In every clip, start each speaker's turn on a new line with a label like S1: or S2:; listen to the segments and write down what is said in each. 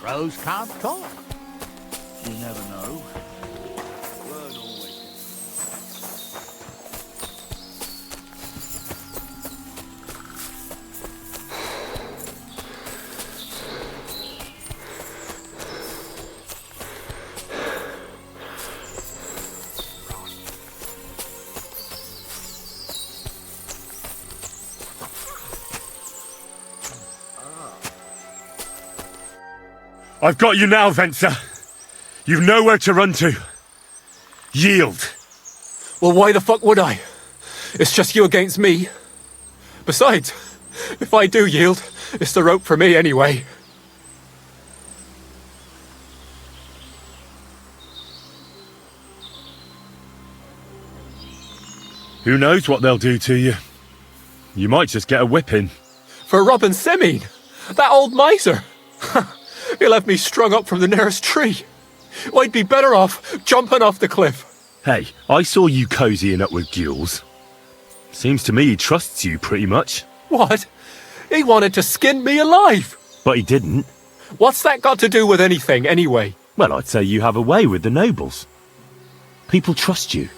S1: Crows can't talk.
S2: You never know. Word always.
S3: I've got you now, Venser. You've nowhere to run to. Yield.
S4: Well, why the fuck would I? It's just you against me. Besides, if I do yield, it's the rope for me anyway.
S3: Who knows what they'll do to you? You might just get a whipping.
S4: For robbing Semine, that old miser. He'll have me strung up from the nearest tree. I'd be better off jumping off the cliff.
S3: Hey, I saw you cozying up with Gules. Seems to me he trusts you pretty much.
S4: What? He wanted to skin me alive.
S3: But he didn't.
S4: What's that got to do with anything, anyway?
S3: Well, I'd say you have a way with the nobles. People trust you.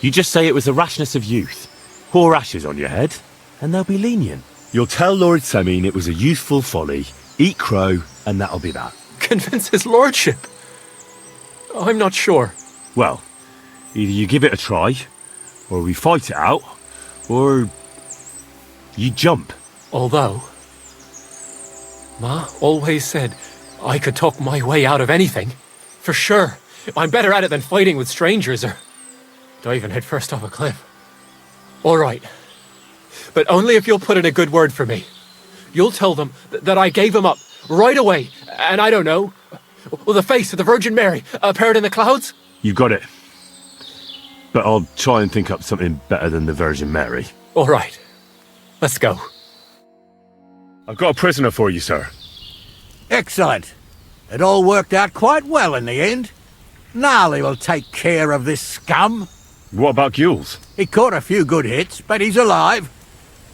S3: You just say it was the rashness of youth. Pour ashes on your head, and they'll be lenient. You'll tell Lord Semine it was a youthful folly, eat crow, and that'll be that.
S4: Convince his lordship? I'm not sure.
S3: Well, either you give it a try, or we fight it out, or you jump.
S4: Although, Ma always said I could talk my way out of anything. For sure. I'm better at it than fighting with strangers or diving head first off a cliff. All right. But only if you'll put in a good word for me. You'll tell them that I gave him up right away, and I don't know, well, the face of the Virgin Mary appeared in the clouds?
S3: You got it. But I'll try and think up something better than the Virgin Mary.
S4: All right. Let's go.
S3: I've got a prisoner for you, sir.
S1: Excellent. It all worked out quite well in the end. Gnarly will take care of this scum.
S3: What about Gules?
S1: He caught a few good hits, but he's alive.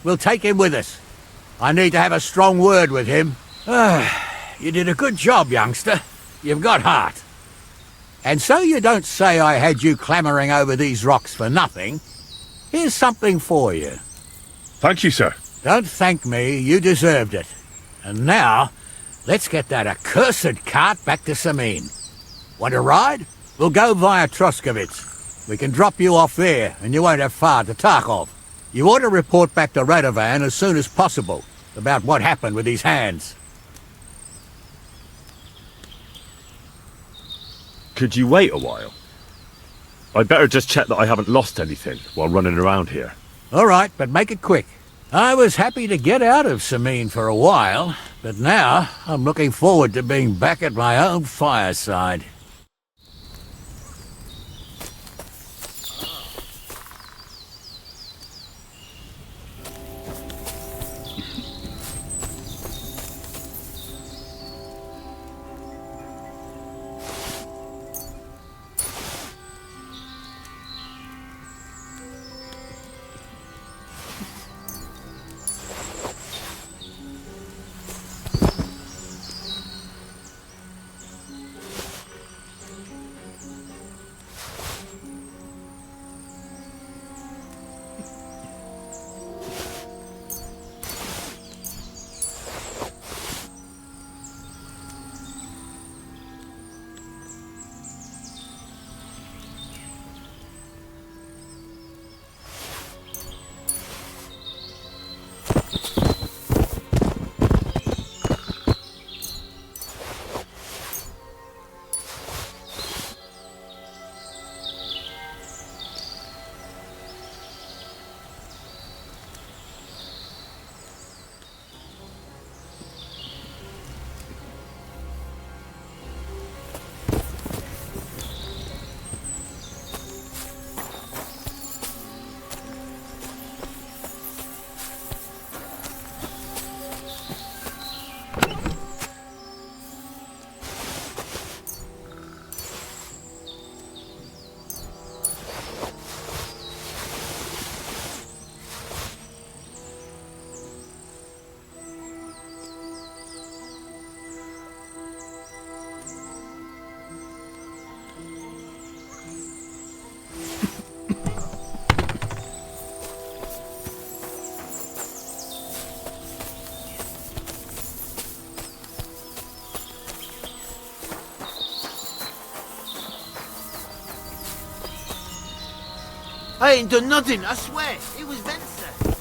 S1: We'll take him with us. I need to have a strong word with him. You did a good job, youngster. You've got heart. And so you don't say I had you clambering over these rocks for nothing. Here's something for you.
S3: Thank you, sir.
S1: Don't thank me, you deserved it. And now, let's get that accursed cart back to Semine. Want to ride? We'll go via Troskovitz. We can drop you off there, and you won't have far to Tarkov. You ought to report back to Radovan as soon as possible about what happened with these hands.
S3: Could you wait a while? I'd better just check that I haven't lost anything while running around here.
S1: All right, but make it quick. I was happy to get out of Semine for a while, but now I'm looking forward to being back at my own fireside.
S5: I ain't done nothing, I swear. It was Venser.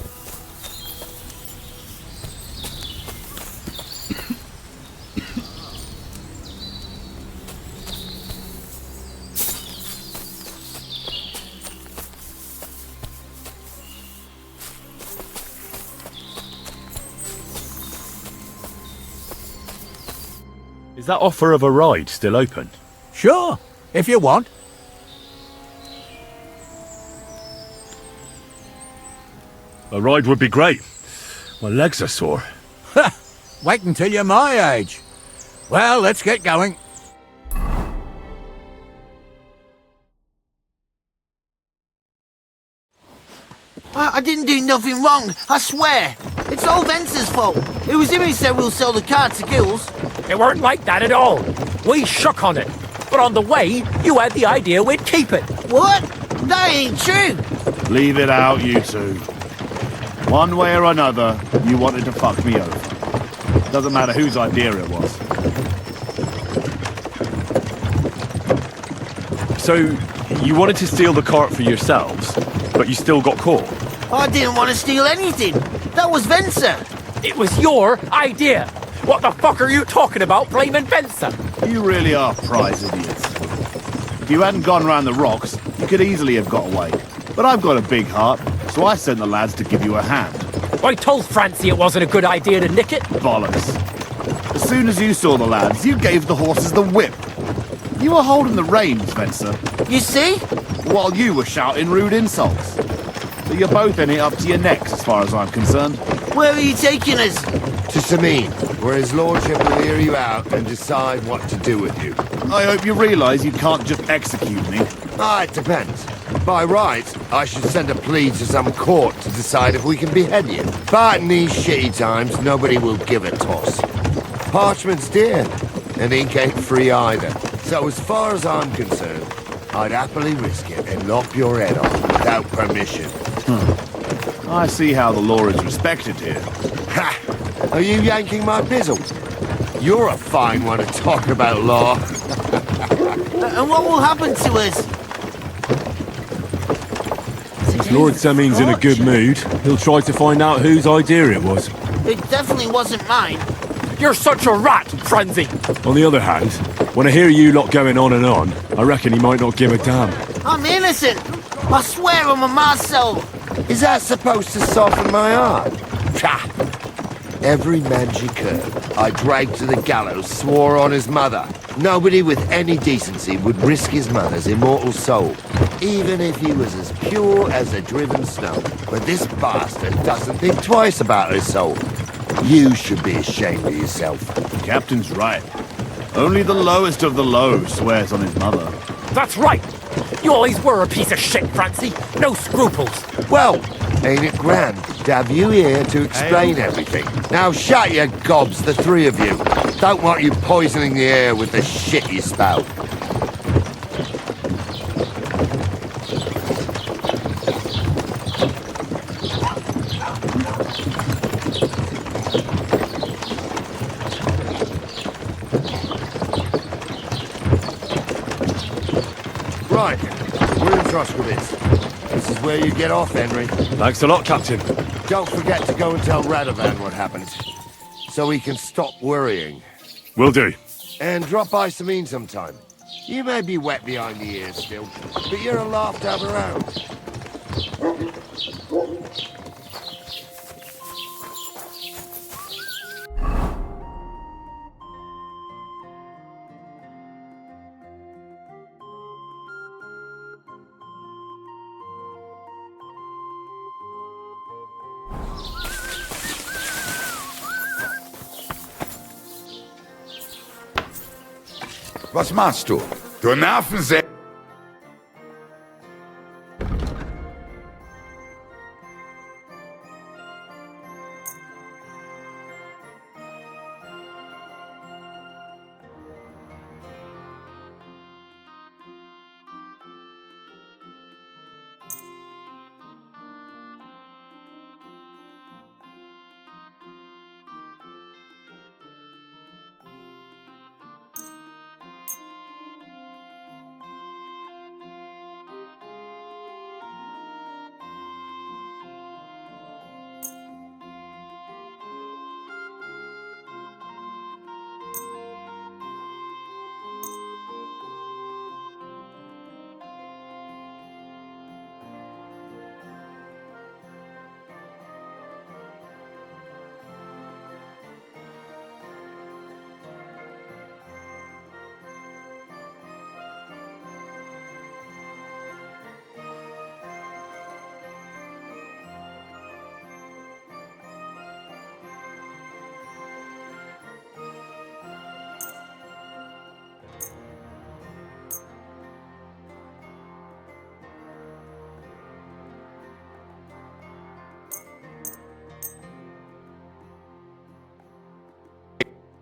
S3: Is that offer of a ride still open?
S1: Sure, if you want.
S3: A ride would be great. My legs are sore.
S1: Wait until you're my age. Well, let's get going.
S5: I didn't do nothing wrong, I swear. It's all Venser's fault. It was him who said we'll sell the car to Gills.
S4: It weren't like that at all. We shook on it. But on the way, you had the idea we'd keep it.
S5: What? That ain't true.
S2: Leave it out, you two. One way or another, you wanted to fuck me over. Doesn't matter whose idea it was.
S3: So, you wanted to steal the cart for yourselves, but you still got caught?
S5: I didn't want to steal anything. That was Venser.
S4: It was your idea. What the fuck are you talking about, blaming Venser?
S2: You really are prize idiots. If you hadn't gone round the rocks, you could easily have got away. But I've got a big heart, so I sent the lads to give you a hand.
S4: I told Francie it wasn't a good idea to nick it.
S2: Bollocks. As soon as you saw the lads, you gave the horses the whip. You were holding the reins, Venser,
S5: You see?
S2: while you were shouting rude insults. So you're both in it up to your necks, as far as I'm concerned.
S5: Where are you taking us?
S6: To Sameen, where his lordship will hear you out and decide what to do with you.
S2: I hope you realise you can't just execute me.
S6: It depends. By rights, I should send a plea to some court to decide if we can behead you. But in these shitty times, nobody will give a toss. Parchment's dear, and ink ain't free either. So as far as I'm concerned, I'd happily risk it and lop your head off without permission.
S2: I see how the law is respected here.
S6: Ha! Are you yanking my bizzle? You're a fine one to talk about law.
S5: And what will happen to us?
S3: Lord Sameen's in a good mood. He'll try to find out whose idea it was.
S5: It definitely wasn't mine.
S4: You're such a rat, Francie.
S3: On the other hand, when I hear you lot going on and on, I reckon he might not give a damn.
S5: I'm innocent. I swear on my ma's soul.
S6: Is that supposed to soften my heart? Pah! Every man she could, I dragged to the gallows, swore on his mother. Nobody with any decency would risk his mother's immortal soul, even if he was as pure as a driven snow. But this bastard doesn't think twice about his soul. You should be ashamed of yourself.
S2: The captain's right. Only the lowest of the low swears on his mother.
S4: That's right. You always were a piece of shit, Francie. No scruples.
S6: Well, ain't it grand to have you here to explain everything? Now shut your gobs, the three of you. Don't want you poisoning the air with the shit you spout. Right, we're in Troskowitz. This is where you get off, Henry.
S3: Thanks a lot, Captain.
S6: Don't forget to go and tell Radovan what happened, so he can stop worrying.
S3: Will do.
S6: And drop by Sameen sometime. You may be wet behind the ears still, but you're a laugh to have around.
S7: Was machst du? Du Nervensäge!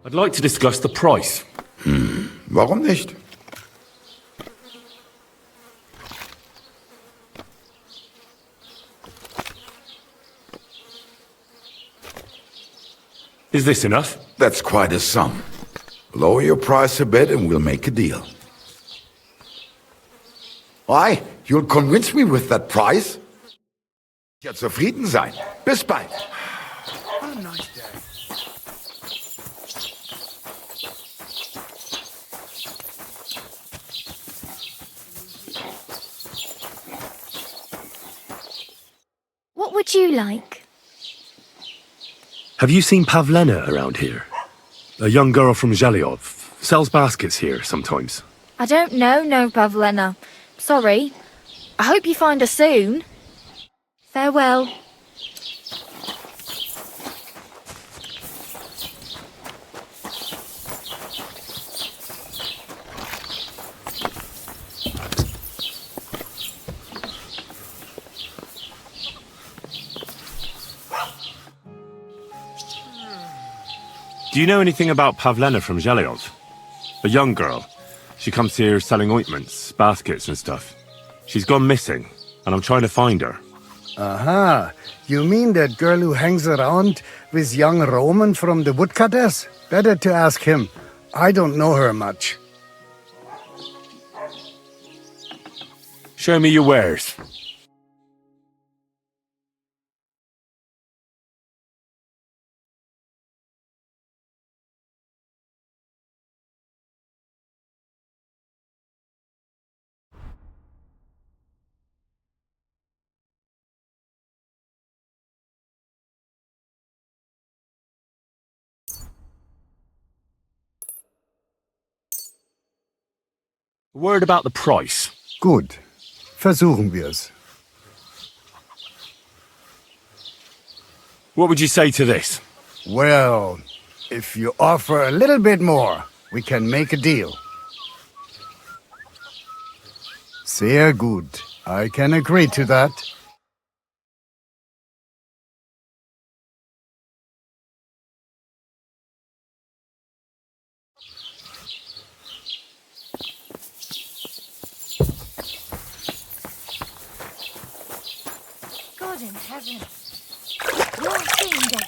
S3: I'd like to discuss the price.
S7: Warum nicht?
S3: Is this enough?
S7: That's quite a sum. Lower your price a bit and we'll make a deal. Why? You'll convince me with that price? Ja, zufrieden sein. Bis bald.
S2: What a nice day.
S8: What would you like?
S3: Have you seen Pavlena around here? A young girl from Zhelyov. Sells baskets here sometimes.
S8: I don't know, no, Pavlena. Sorry. I hope you find her soon. Farewell.
S3: Do you know anything about Pavlena from Zhelyov? A young girl. She comes here selling ointments, baskets and stuff. She's gone missing, and I'm trying to find her.
S9: Aha, you mean that girl who hangs around with young Roman from the woodcutters? Better to ask him. I don't know her much.
S3: Show me your wares. A word about the price.
S9: Gut. Versuchen wir's.
S3: What would you say to this?
S9: Well, if you offer a little bit more, we can make a deal. Sehr gut. I can agree to that.
S8: God in heaven. You're seeing this.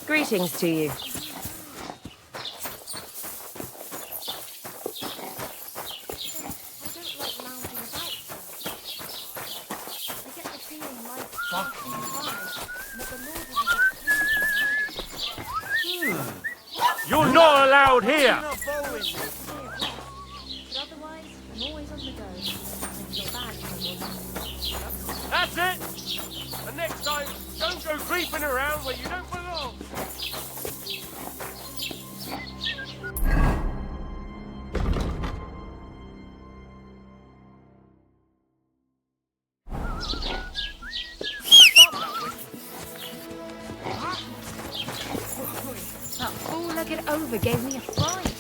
S10: Greetings to you.
S3: You're not allowed here! That's it! And next time, don't go creeping around where you don't belong!
S8: That four-legged over gave me a fright.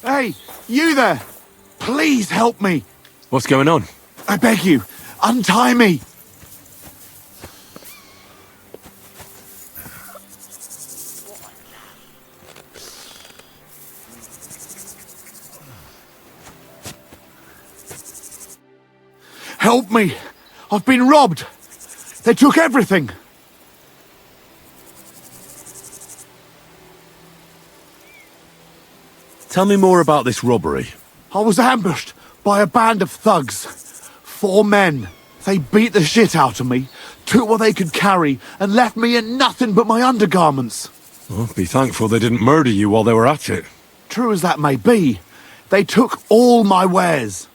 S2: Hey, you there! Please help me!
S3: What's going on?
S2: I beg you, untie me! Help me! I've been robbed! They took everything!
S3: Tell me more about this robbery.
S2: I was ambushed by a band of thugs. 4 men. They beat the shit out of me, took what they could carry, and left me in nothing but my undergarments.
S3: Well, be thankful they didn't murder you while they were at it.
S2: True as that may be, they took all my wares.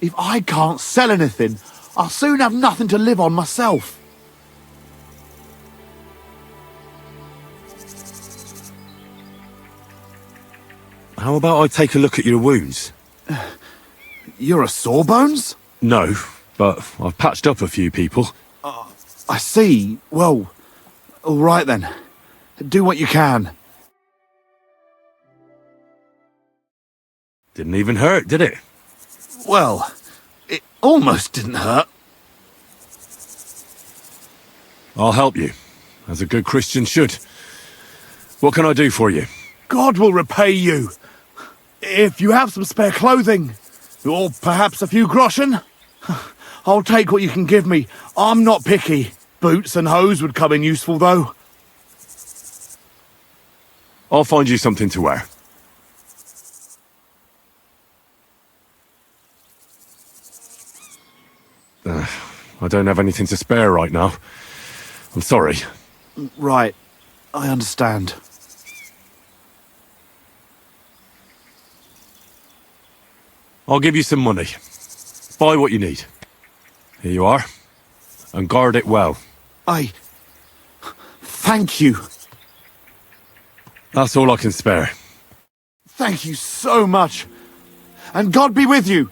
S2: If I can't sell anything, I'll soon have nothing to live on myself.
S3: How about I take a look at your wounds?
S2: You're a sawbones?
S3: No, but I've patched up a few people.
S2: I see. Well, all right then. Do what you can.
S3: Didn't even hurt, did it?
S2: Well, it almost didn't hurt.
S3: I'll help you, as a good Christian should. What can I do for you?
S2: God will repay you. If you have some spare clothing, or perhaps a few groschen, I'll take what you can give me. I'm not picky. Boots and hose would come in useful, though.
S3: I'll find you something to wear. I don't have anything to spare right now. I'm sorry.
S2: Right. I understand.
S3: I'll give you some money. Buy what you need. Here you are. And guard it well.
S2: Thank you.
S3: That's all I can spare.
S2: Thank you so much. And God be with you.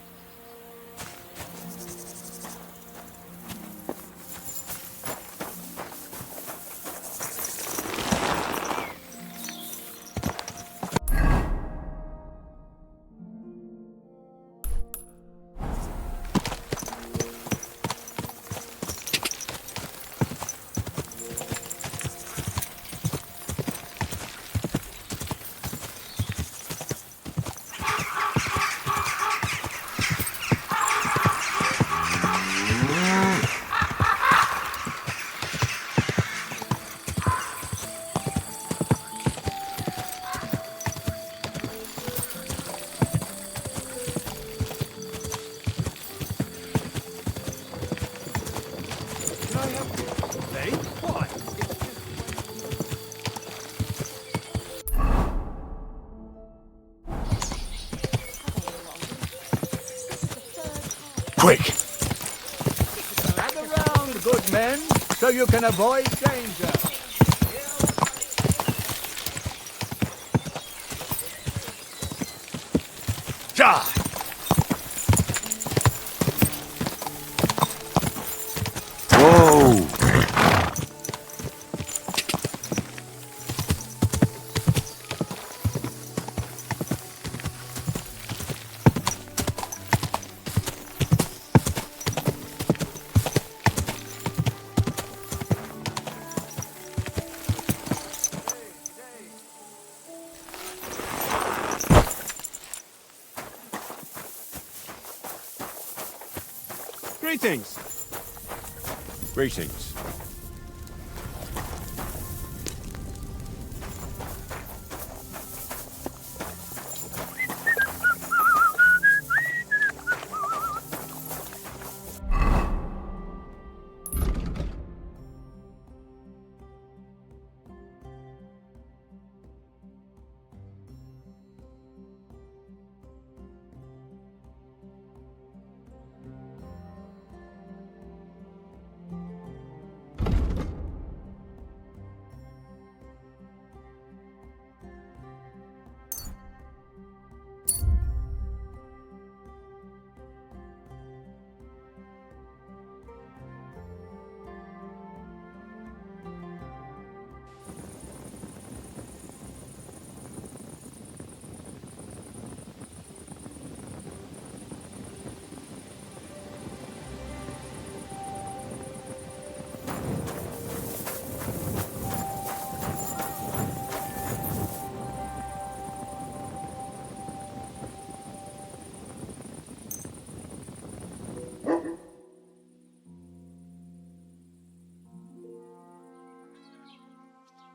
S1: Quick! Gather round, good men, so you can avoid danger. Charge!
S3: Whoa! Greetings. Greetings.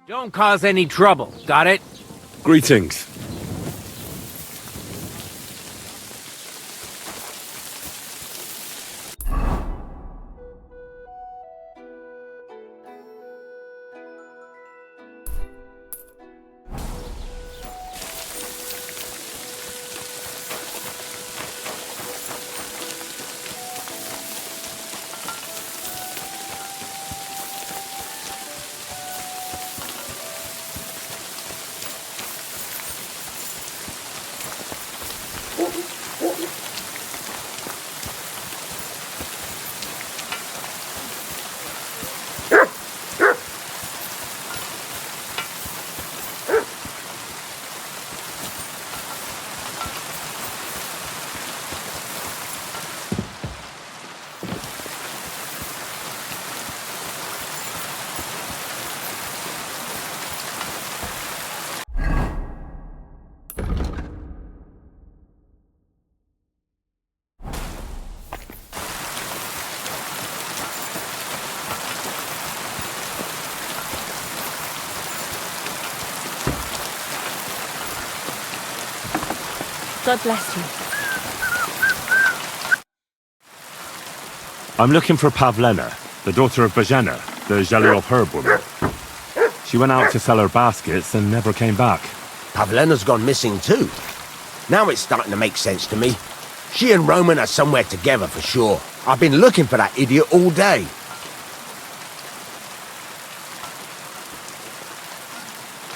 S10: Don't cause any trouble, got it?
S3: Greetings.
S8: God bless you.
S3: I'm looking for Pavlena, the daughter of Bajena, the Jalioff herb woman. She went out to sell her baskets and never came back.
S11: Pavlena's gone missing too. Now it's starting to make sense to me. She and Roman are somewhere together for sure. I've been looking for that idiot all day.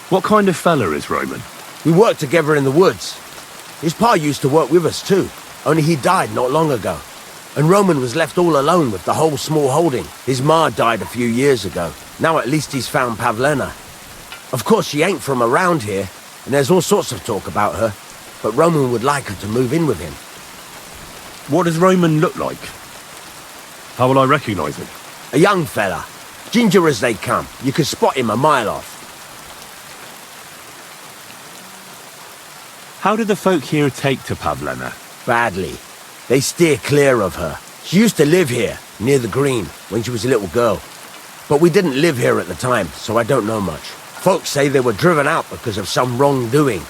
S3: What kind of fella is Roman?
S11: We worked together in the woods. His pa used to work with us too, only he died not long ago. And Roman was left all alone with the whole small holding. His ma died a few years ago. Now at least he's found Pavlena. Of course she ain't from around here, and there's all sorts of talk about her, but Roman would like her to move in with him.
S3: What does Roman look like? How will I recognize him?
S11: A young fella, ginger as they come. You could spot him a mile off.
S3: How do the folk here take to Pavlena?
S11: Badly. They steer clear of her. She used to live here, near the green, when she was a little girl. But we didn't live here at the time, so I don't know much. Folks say they were driven out because of some wrongdoing.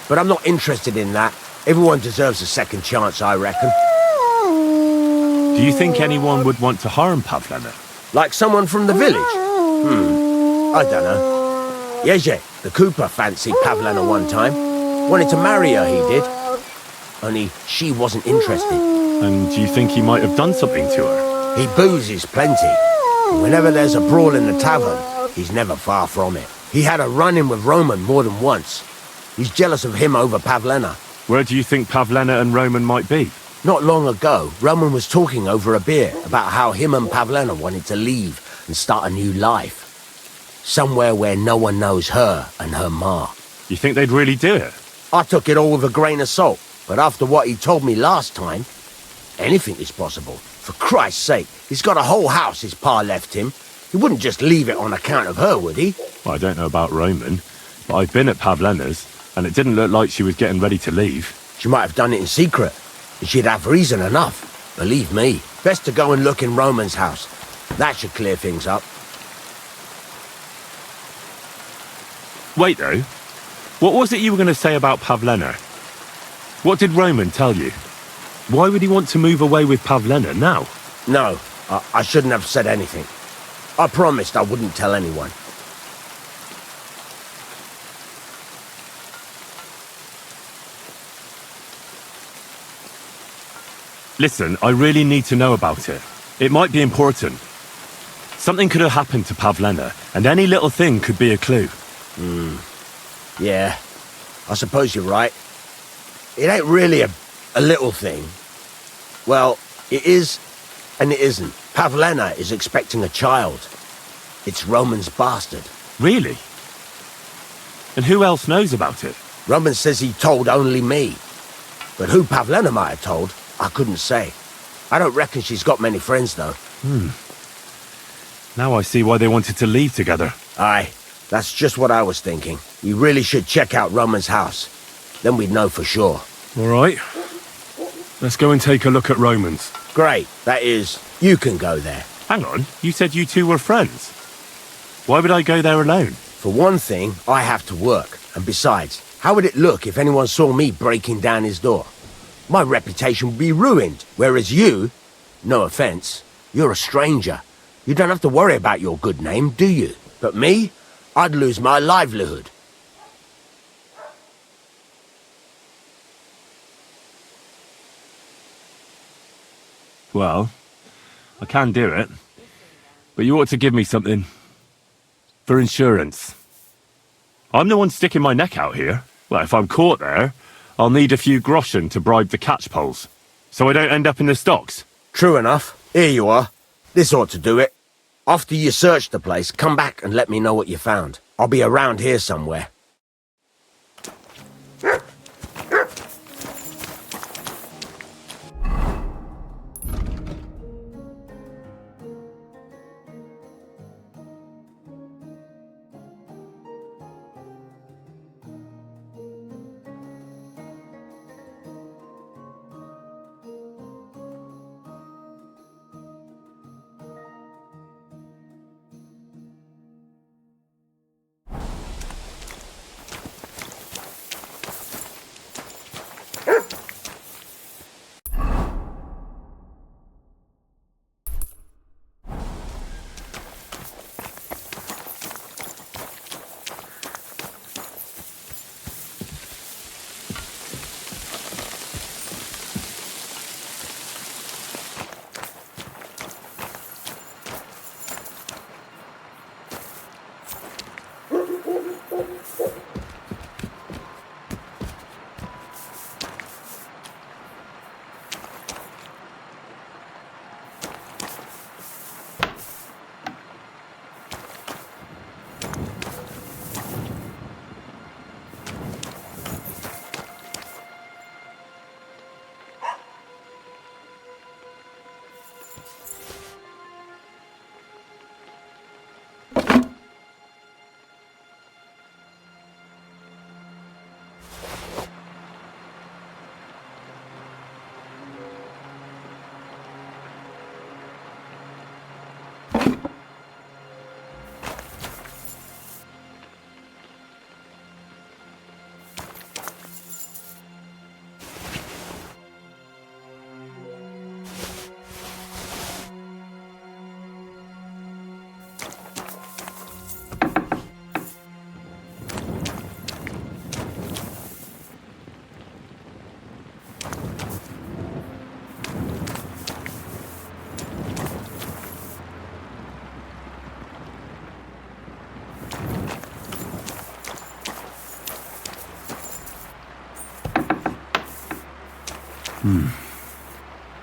S11: But I'm not interested in that. Everyone deserves a second chance, I reckon.
S3: Do you think anyone would want to harm Pavlena?
S11: Like someone from the village? I don't know. Yeje, the cooper, fancied Pavlena one time. Wanted to marry her, he did. Only she wasn't interested.
S3: And do you think he might have done something to her?
S11: He boozes plenty. And whenever there's a brawl in the tavern, he's never far from it. He had a run-in with Roman more than once. He's jealous of him over Pavlena.
S3: Where do you think Pavlena and Roman might be?
S11: Not long ago, Roman was talking over a beer about how him and Pavlena wanted to leave and start a new life. Somewhere where no one knows her and her ma.
S3: You think they'd really do it?
S11: I took it all with a grain of salt, but after what he told me last time, anything is possible. For Christ's sake, he's got a whole house his pa left him. He wouldn't just leave it on account of her, would he?
S3: Well, I don't know about Roman, but I've been at Pavlena's, and it didn't look like she was getting ready to leave.
S11: She might have done it in secret, and she'd have reason enough. Believe me. Best to go and look in Roman's house. That should clear things up.
S3: Wait, though. What was it you were going to say about Pavlena? What did Roman tell you? Why would he want to move away with Pavlena now?
S11: No, I shouldn't have said anything. I promised I wouldn't tell anyone.
S3: Listen, I really need to know about it. It might be important. Something could have happened to Pavlena, and any little thing could be a clue.
S11: Yeah, I suppose you're right. It ain't really a little thing. Well, it is and it isn't. Pavlena is expecting a child. It's Roman's bastard.
S3: Really? And who else knows about it?
S11: Roman says he told only me. But who Pavlena might have told, I couldn't say. I don't reckon she's got many friends, though.
S3: Now I see why they wanted to leave together.
S11: Aye, that's just what I was thinking. We really should check out Roman's house. Then we'd know for sure.
S3: All right. Let's go and take a look at Roman's.
S11: Great. That is, you can go there.
S3: Hang on, you said you two were friends. Why would I go there alone?
S11: For one thing, I have to work. And besides, how would it look if anyone saw me breaking down his door? My reputation would be ruined, whereas you, no offense, you're a stranger. You don't have to worry about your good name, do you? But me, I'd lose my livelihood.
S3: Well, I can do it. But you ought to give me something. For insurance. I'm the one sticking my neck out here. Well, if I'm caught there, I'll need a few groschen to bribe the catchpoles. So I don't end up in the stocks.
S11: True enough. Here you are. This ought to do it. After you search the place, come back and let me know what you found. I'll be around here somewhere.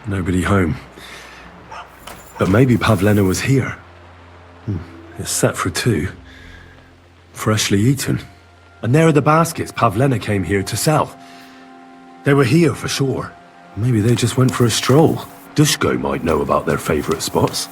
S3: Nobody home. But maybe Pavlena was here. It's set for 2. Freshly eaten. And there are the baskets Pavlena came here to sell. They were here for sure. Maybe they just went for a stroll. Dushko might know about their favourite spots.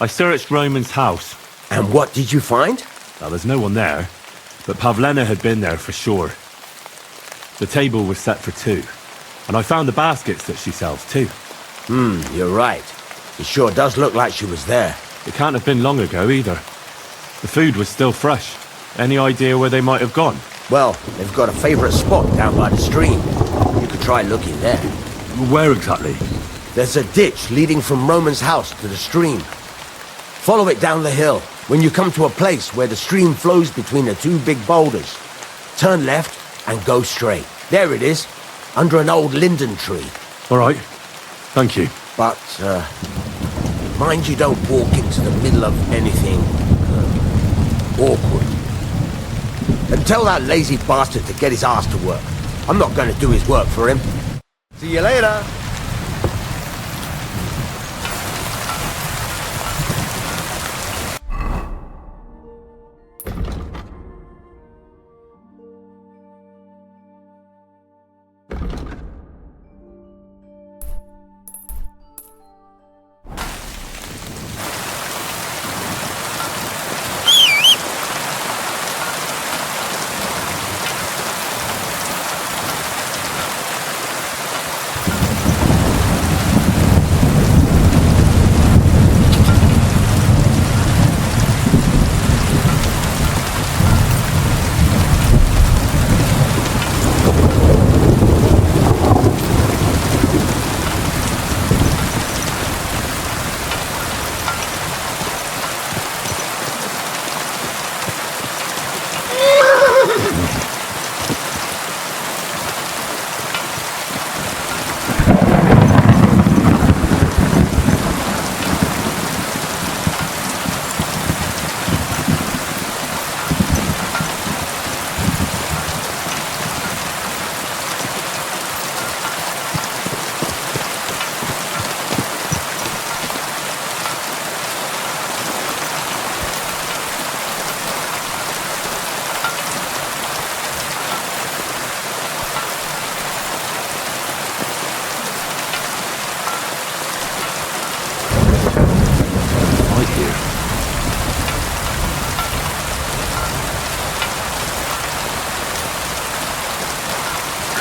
S3: I searched Roman's house.
S11: And what did you find?
S3: Now, there's no one there, but Pavlena had been there for sure. The table was set for 2, and I found the baskets that she sells too.
S11: You're right. It sure does look like she was there.
S3: It can't have been long ago either. The food was still fresh. Any idea where they might have gone?
S11: Well, they've got a favourite spot down by the stream. You could try looking there.
S3: Where exactly?
S11: There's a ditch leading from Roman's house to the stream. Follow it down the hill. When you come to a place where the stream flows between the 2 big boulders, turn left and go straight. There it is, under an old linden tree.
S3: All right. Thank you.
S11: But, mind you don't walk into the middle of anything awkward. And tell that lazy bastard to get his ass to work. I'm not going to do his work for him. See you later.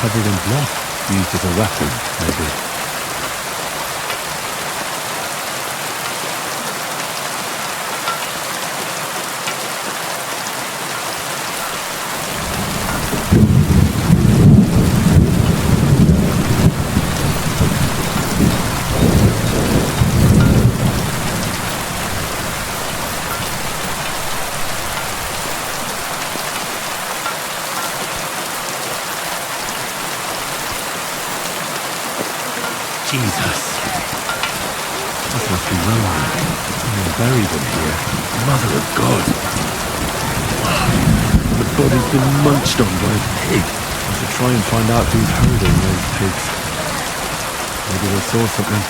S3: Covered in blood, used as a weapon, maybe. Jesus. This must be Roman. Someone buried him here. Mother of God. The body's been munched on by a pig. I should try and find out who's herding those pigs. Maybe they saw something.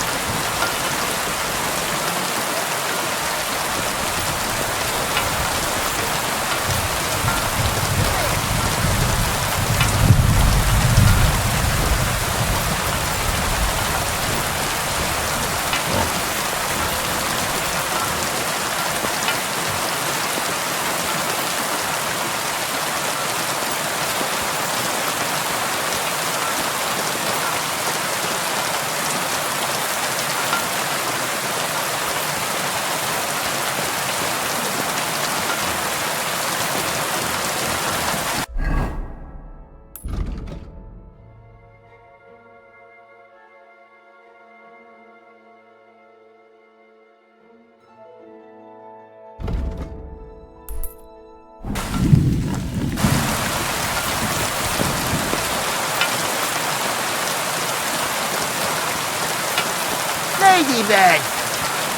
S5: Ladybird,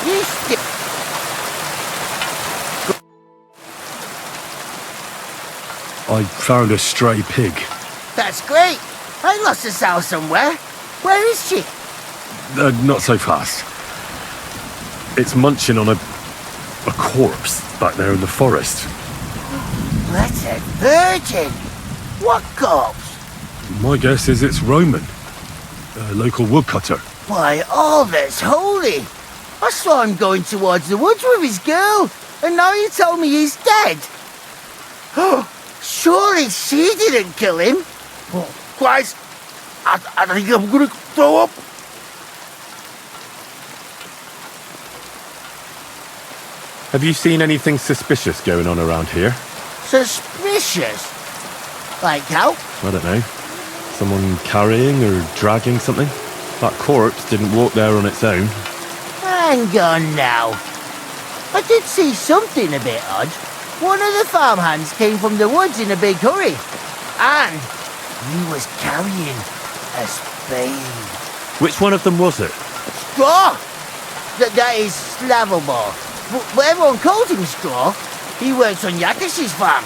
S5: you still...
S3: I found a stray pig.
S5: That's great. I lost a sow somewhere. Where is she?
S3: Not so fast. It's munching on a corpse back there in the forest.
S5: Blessed Virgin! What corpse?
S3: My guess is it's Roman, a local woodcutter.
S5: Why, all that's holy! I saw him going towards the woods with his girl, and now you tell me he's dead. Surely she didn't kill him. Oh, Christ, I think I'm gonna throw up.
S3: Have you seen anything suspicious going on around here?
S5: Suspicious? Like how?
S3: I don't know. Someone carrying or dragging something? That corpse didn't walk there on its own.
S5: Hang on now. I did see something a bit odd. One of the farmhands came from the woods in a big hurry. And he was carrying a spade.
S3: Which one of them was it?
S5: Straw! That is Slavomir. But everyone called him Straw. He works on Yakish's farm.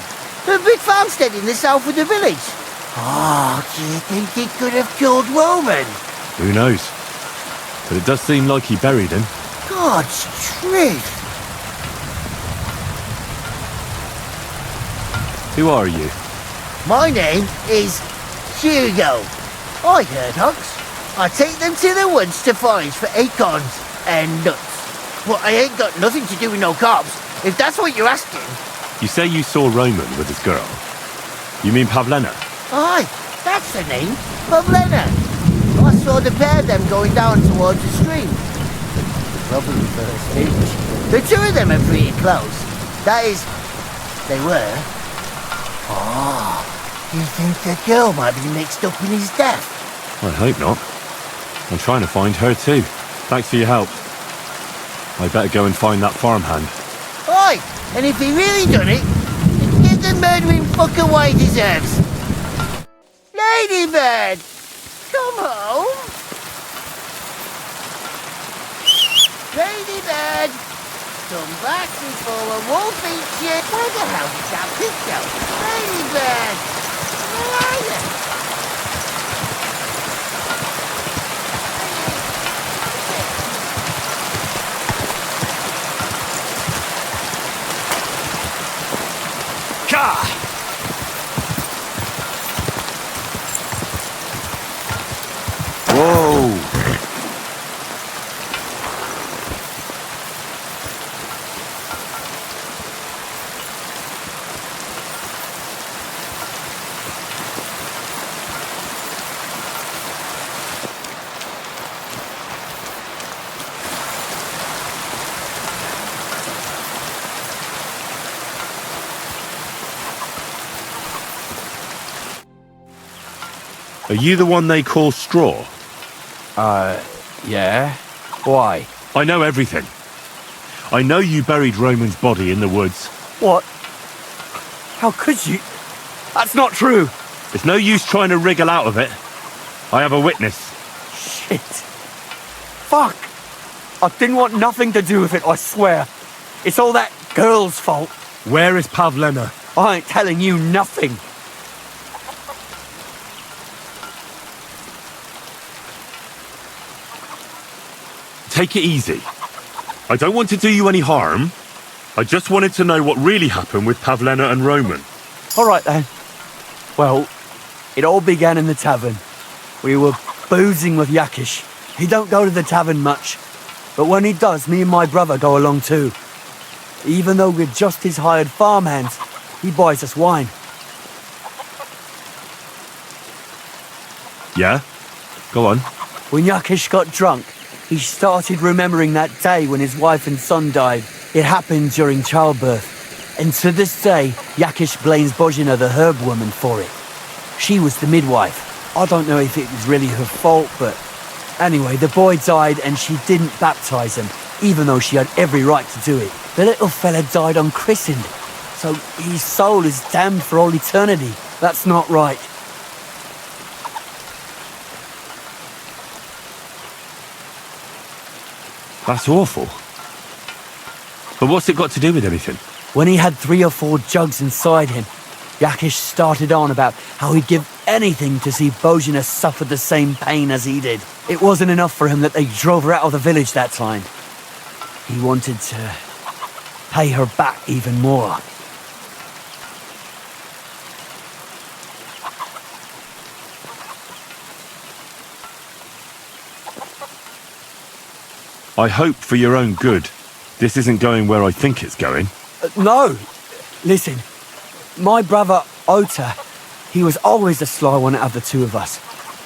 S5: A big farmstead in the south of the village. Oh, do you think he could have killed Roman?
S3: Who knows? But it does seem like he buried him.
S5: God's truth.
S3: Who are you?
S5: My name is Hugo. I herd hogs. I take them to the woods to forage for acorns and nuts. Well, I ain't got nothing to do with no cops, if that's what you're asking.
S3: You say you saw Roman with his girl. You mean Pavlena?
S5: Aye, that's the name, Pavlena. I saw the pair of them going down towards the stream. Probably first stage. The two of them are pretty close. That is, they were. Oh, you think the girl might be mixed up in his death?
S3: I hope not. I'm trying to find her too. Thanks for your help. I better go and find that farmhand.
S5: Aye, and if he really done it, then get the murdering fucker what he deserves. Ladybird, come home. Ladybird, come back before a wolf eats you. Where the hell did that pig go? Ladybird, where are you?
S3: Whoa! Are you the one they call Straw?
S11: Yeah? Why?
S3: I know everything. I know you buried Roman's body in the woods.
S11: What? How could you? That's not true!
S3: It's no use trying to wriggle out of it. I have a witness.
S11: Shit. Fuck! I didn't want nothing to do with it, I swear. It's all that girl's fault.
S3: Where is Pavlena?
S11: I ain't telling you nothing.
S3: Take it easy. I don't want to do you any harm. I just wanted to know what really happened with Pavlena and Roman.
S11: All right then. Well, it all began in the tavern. We were boozing with Yakish. He don't go to the tavern much, but when he does, me and my brother go along too. Even though we're just his hired farmhands, he buys us wine.
S3: Yeah? Go on.
S11: When Yakish got drunk, he started remembering that day when his wife and son died. It happened during childbirth. And to this day, Yakish blames Bozhina, the herb woman, for it. She was the midwife. I don't know if it was really her fault, but anyway, the boy died and she didn't baptize him, even though she had every right to do it. The little fella died unchristened, so his soul is damned for all eternity. That's not right.
S3: That's awful. But what's it got to do with anything?
S11: When he had 3 or 4 jugs inside him, Yakish started on about how he'd give anything to see Bozhina suffer the same pain as he did. It wasn't enough for him that they drove her out of the village that time. He wanted to pay her back even more.
S3: I hope for your own good this isn't going where I think it's going.
S12: No. Listen, my brother Ota, he was always the sly one out of the two of us.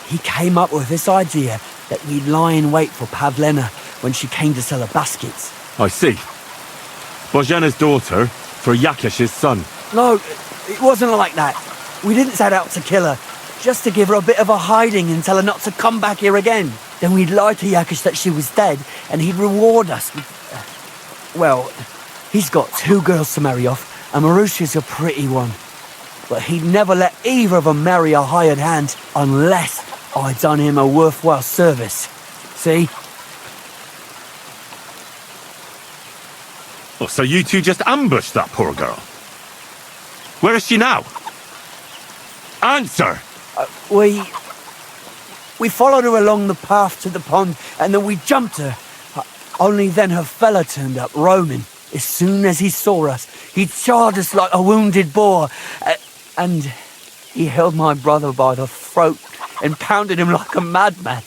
S12: He came up with this idea that we'd lie in wait for Pavlena when she came to sell her baskets.
S3: I see. Bojana's daughter for Yakesh's son.
S12: No, it wasn't like that. We didn't set out to kill her, just to give her a bit of a hiding and tell her not to come back here again. Then we'd lie to Yakesh that she was dead, and he'd reward us with... well, he's got 2 girls to marry off, and Marusha's a pretty one. But he'd never let either of them marry a hired hand unless I'd done him a worthwhile service. See?
S3: Oh, so you two just ambushed that poor girl? Where is she now? Answer!
S12: We followed her along the path to the pond, and then we jumped her. Only then her fella turned up, Roman. As soon as he saw us, he charged us like a wounded boar. And he held my brother by the throat and pounded him like a madman.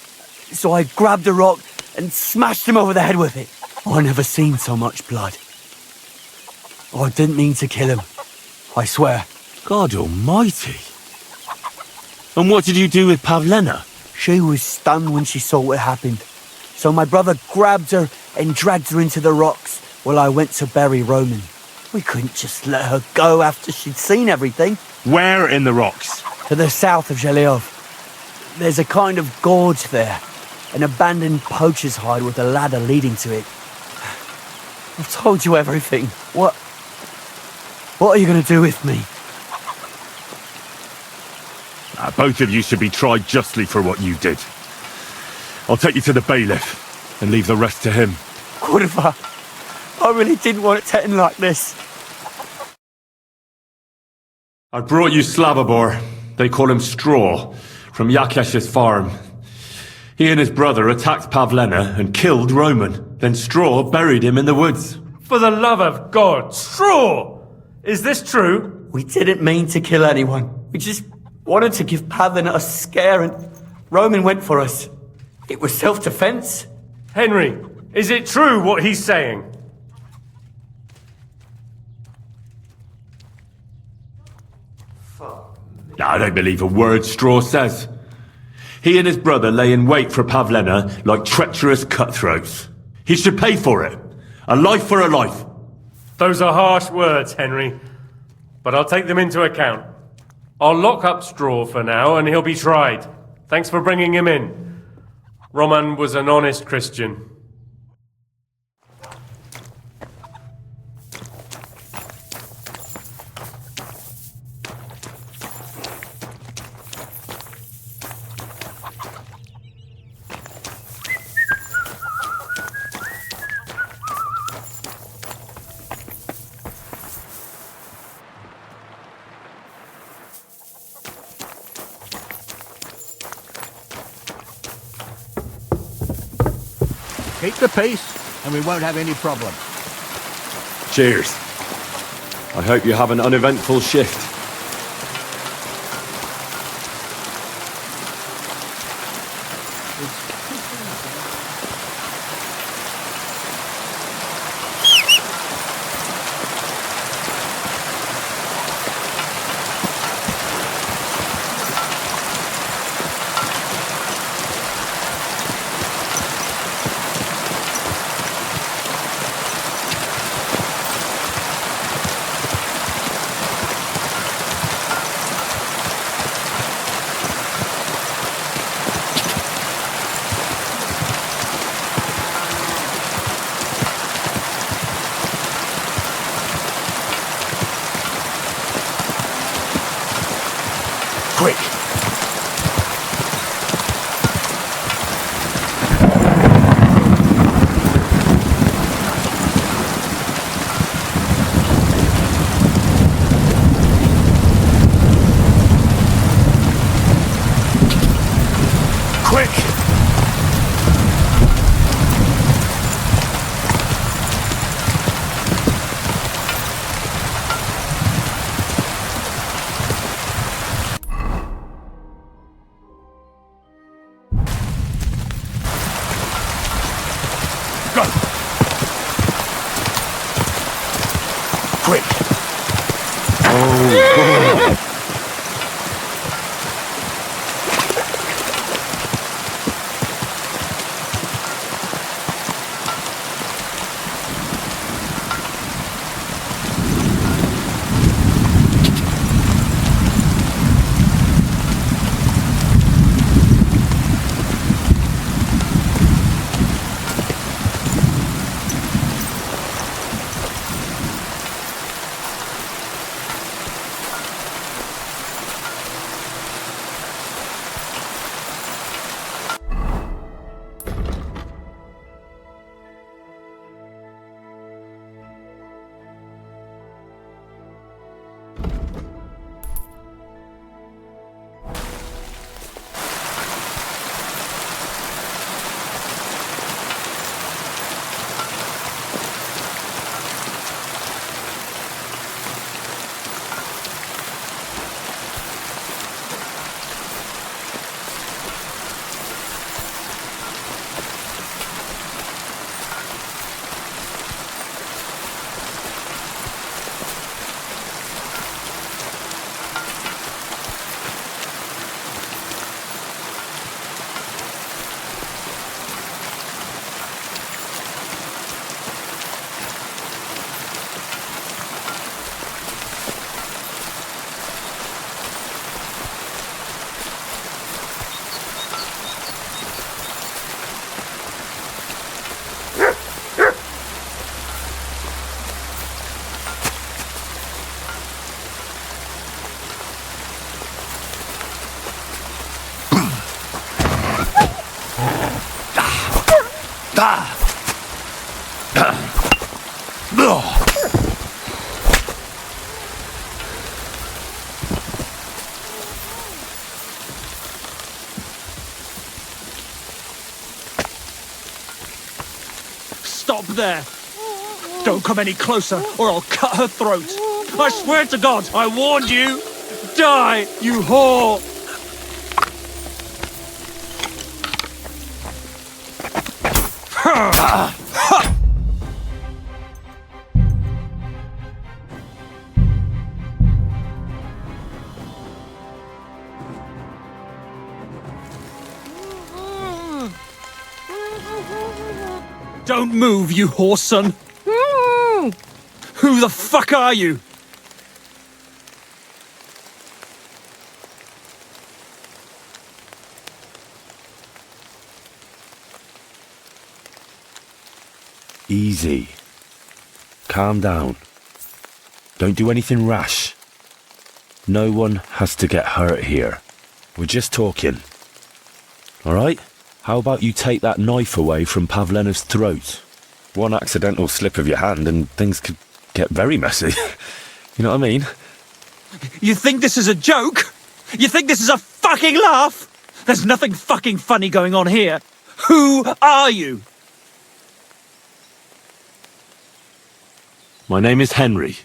S12: So I grabbed a rock and smashed him over the head with it. I never seen so much blood. I didn't mean to kill him, I swear.
S3: God almighty. And what did you do with Pavlena?
S12: She was stunned when she saw what happened. So my brother grabbed her and dragged her into the rocks while I went to bury Roman. We couldn't just let her go after she'd seen everything.
S3: Where in the rocks?
S12: To the south of Zhelyov. There's a kind of gorge there. An abandoned poacher's hide with a ladder leading to it. I've told you everything. What are you going to do with me?
S3: Both of you should be tried justly for what you did. I'll take you to the bailiff and leave the rest to him.
S12: Kurva, I really didn't want it to end like this.
S3: I brought you Slavobor. They call him Straw, from Yakesh's farm. He and his brother attacked Pavlena and killed Roman. Then Straw buried him in the woods.
S13: For the love of God, Straw! Is this true?
S12: We didn't mean to kill anyone. We just wanted to give Pavlena a scare, and Roman went for us. It was self-defense.
S13: Henry, is it true what he's saying?
S3: I don't believe a word Straw says. He and his brother lay in wait for Pavlena like treacherous cutthroats. He should pay for it. A life for a life.
S13: Those are harsh words, Henry. But I'll take them into account. I'll lock up Straw for now, and he'll be tried. Thanks for bringing him in. Roman was an honest Christian.
S1: Keep the peace, and we won't have any problem.
S3: Cheers. I hope you have an uneventful shift.
S11: Quick! Quick! Go!
S12: Stop there! Don't come any closer, or I'll cut her throat. I swear to God, I warned you! Die, you whore! Don't move, you horse son! Who the fuck are you?
S3: Easy. Calm down. Don't do anything rash. No one has to get hurt here. We're just talking. Alright? How about you take that knife away from Pavlena's throat? One accidental slip of your hand and things could get very messy. You know what I mean?
S12: You think this is a joke? You think this is a fucking laugh? There's nothing fucking funny going on here. Who are you?
S3: My name is Henry.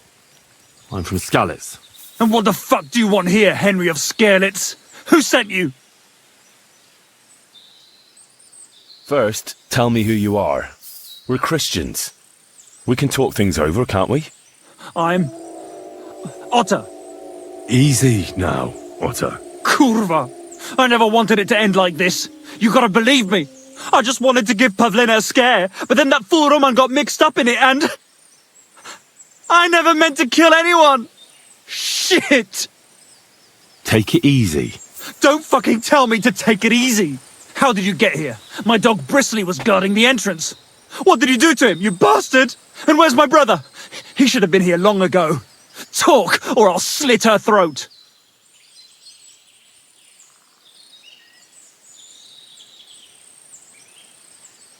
S3: I'm from Skalitz.
S12: And what the fuck do you want here, Henry of Skalitz? Who sent you?
S3: First, tell me who you are. We're Christians. We can talk things over, can't we?
S12: I'm... Otter.
S3: Easy now, Otter.
S12: Kurva! I never wanted it to end like this. You gotta believe me. I just wanted to give Pavlena a scare, but then that fool Roman got mixed up in it and... I never meant to kill anyone! Shit!
S3: Take it easy.
S12: Don't fucking tell me to take it easy! How did you get here? My dog Bristly was guarding the entrance. What did you do to him, you bastard? And where's my brother? He should have been here long ago. Talk, or I'll slit her throat.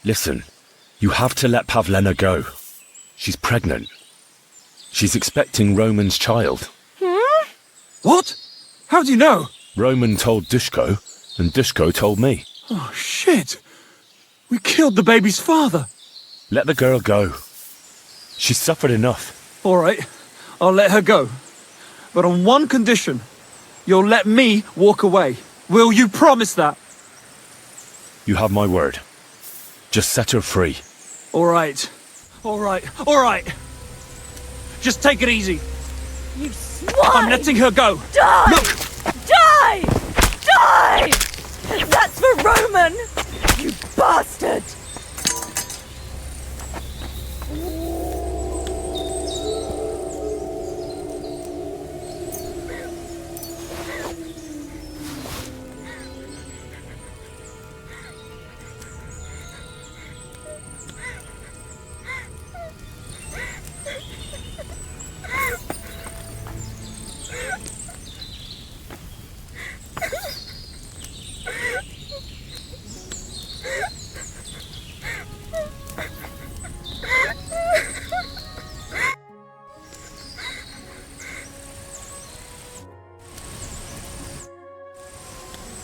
S3: Listen, you have to let Pavlena go. She's pregnant. She's expecting Roman's child.
S12: What? How do you know?
S3: Roman told Dushko, and Dushko told me.
S12: Oh, shit. We killed the baby's father.
S3: Let the girl go. She's suffered enough.
S12: All right, I'll let her go. But on one condition. You'll let me walk away. Will you promise that?
S3: You have my word. Just set her free.
S12: All right. All right. All right. Just take it easy.
S14: You swine!
S12: I'm letting her go.
S14: Die!
S12: Look!
S14: Die! Die! That's for Roman! You bastard!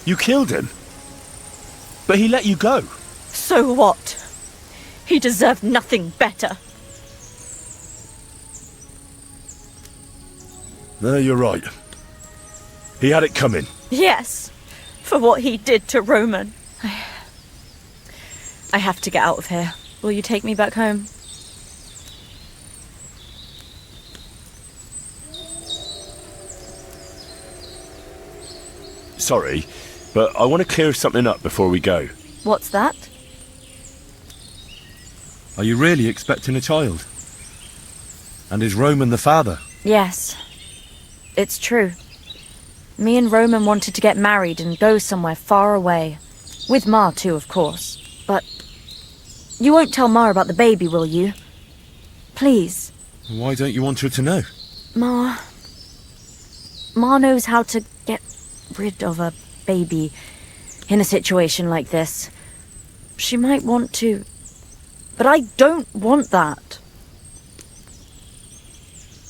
S3: You killed him. But he let you go.
S14: So what? He deserved nothing better.
S3: No, you're right. He had it coming.
S14: Yes, for what he did to Roman. I have to get out of here. Will you take me back home?
S3: Sorry, but I want to clear something up before we go.
S14: What's that?
S3: Are you really expecting a child? And is Roman the father?
S14: Yes, it's true. Me and Roman wanted to get married and go somewhere far away. With Ma too, of course. But you won't tell Ma about the baby, will you? Please.
S3: Why don't you want her to know?
S14: Ma knows how to get rid of a baby in a situation like this. She might want to... But I don't want that.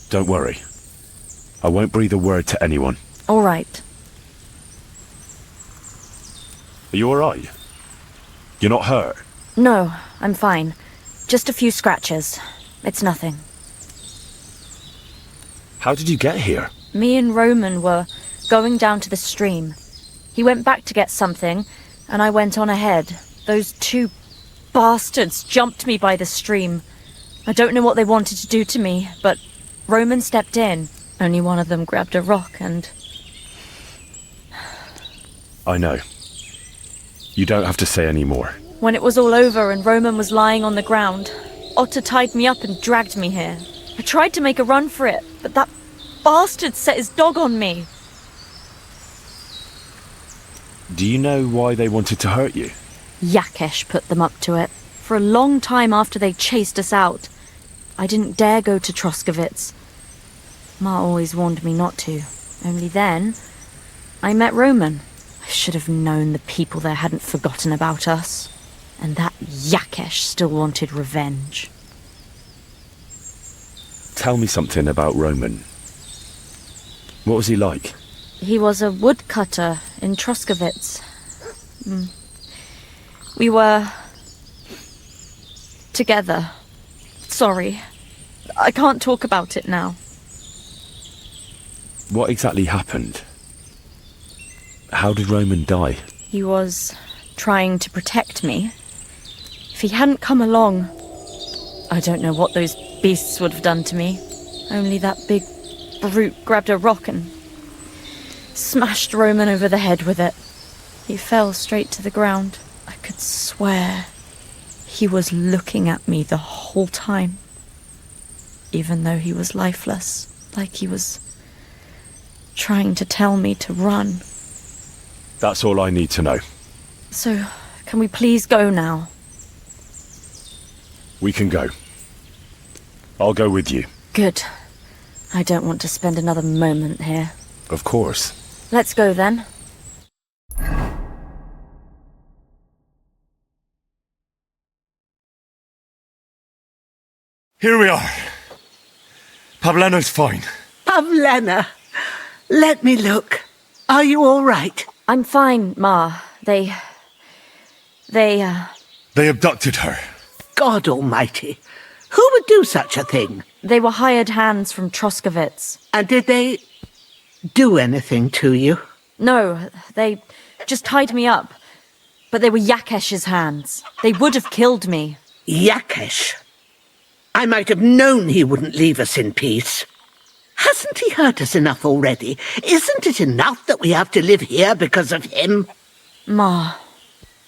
S3: Don't worry. I won't breathe a word to anyone.
S14: All right.
S3: Are you alright? You're not hurt?
S14: No, I'm fine. Just a few scratches. It's nothing.
S3: How did you get here?
S14: Me and Roman were going down to the stream. He went back to get something, and I went on ahead. Those two bastards jumped me by the stream. I don't know what they wanted to do to me, but Roman stepped in. Only one of them grabbed a rock and...
S3: I know. You don't have to say any more.
S14: When it was all over and Roman was lying on the ground, Otter tied me up and dragged me here. I tried to make a run for it, but that bastard set his dog on me.
S3: Do you know why they wanted to hurt you?
S14: Yakesh put them up to it. For a long time after they chased us out, I didn't dare go to Troskovitz. Ma always warned me not to. Only then, I met Roman. I should have known the people there hadn't forgotten about us. And that Yakesh still wanted revenge.
S3: Tell me something about Roman. What was he like?
S14: He was a woodcutter in Troskovitz. We were... together. Sorry. I can't talk about it now.
S3: What exactly happened? How did Roman die?
S14: He was trying to protect me. If he hadn't come along, I don't know what those beasts would have done to me. Only that big brute grabbed a rock and smashed Roman over the head with it. He fell straight to the ground. I could swear he was looking at me the whole time, even though he was lifeless, like he was trying to tell me to run.
S3: That's all I need to know.
S14: So, can we please go now?
S3: We can go. I'll go with you.
S14: Good. I don't want to spend another moment here.
S3: Of course.
S14: Let's go then.
S3: Here we are. Pavlena's fine.
S15: Pavlena, let me look. Are you all right?
S14: I'm fine, Ma. They
S3: abducted her.
S15: God almighty. Who would do such a thing?
S14: They were hired hands from Troskovitz.
S15: And did they do anything to you?
S14: No, they just tied me up. But they were Yakesh's hands. They would have killed me.
S15: Yakesh? I might have known he wouldn't leave us in peace. Hasn't he hurt us enough already? Isn't it enough that we have to live here because of him?
S14: Ma.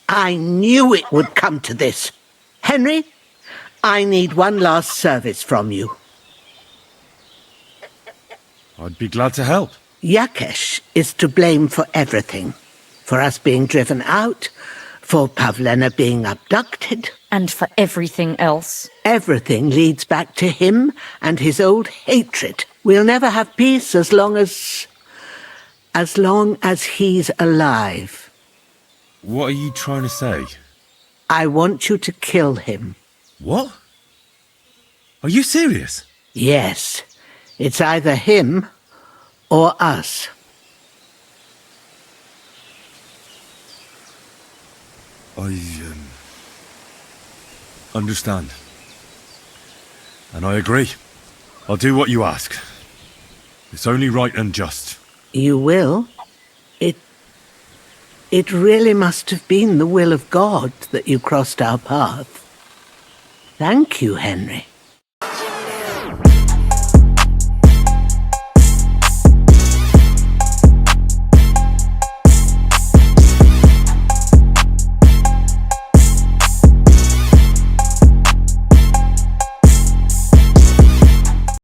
S15: I knew it would come to this. Henry, I need one last service from you.
S3: I'd be glad to help.
S15: Yakesh is to blame for everything. For us being driven out, for Pavlena being abducted.
S14: And for everything else.
S15: Everything leads back to him and his old hatred. We'll never have peace as long as he's alive.
S3: What are you trying to say?
S15: I want you to kill him.
S3: What? Are you serious?
S15: Yes. It's either him or us.
S3: I understand. And I agree. I'll do what you ask. It's only right and just.
S15: You will? It really must have been the will of God that you crossed our path. Thank you, Henry.